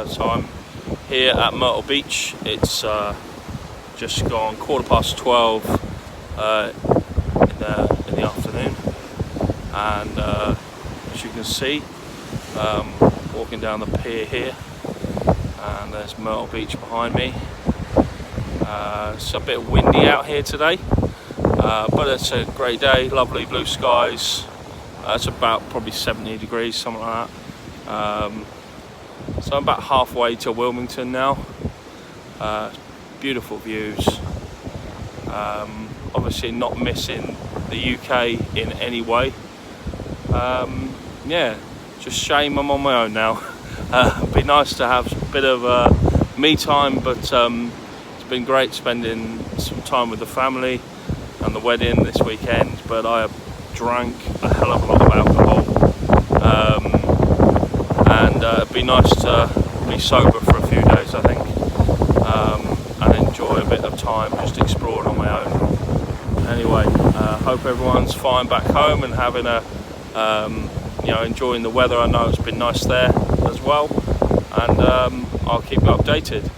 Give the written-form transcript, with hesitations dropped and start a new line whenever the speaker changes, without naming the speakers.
So I'm here at Myrtle Beach. It's just gone 12:15 in the afternoon, and as you can see, walking down the pier here, and there's Myrtle Beach behind me. It's a bit windy out here today, but it's a great day, lovely blue skies. It's about probably 70 degrees, something like that. So I'm about halfway to Wilmington now. Beautiful views. Obviously not missing the UK in any way. Yeah, just shame I'm on my own now. It'd be nice to have a bit of me time, but it's been great spending some time with the family and the wedding this weekend, but I have drank a hell of a lot of alcohol, and it'd be nice to be sober for a few days, I think, and enjoy a bit of time just exploring on my own. Anyway, hope everyone's fine back home and having a enjoying the weather. I know it's been nice there as well, and I'll keep you updated.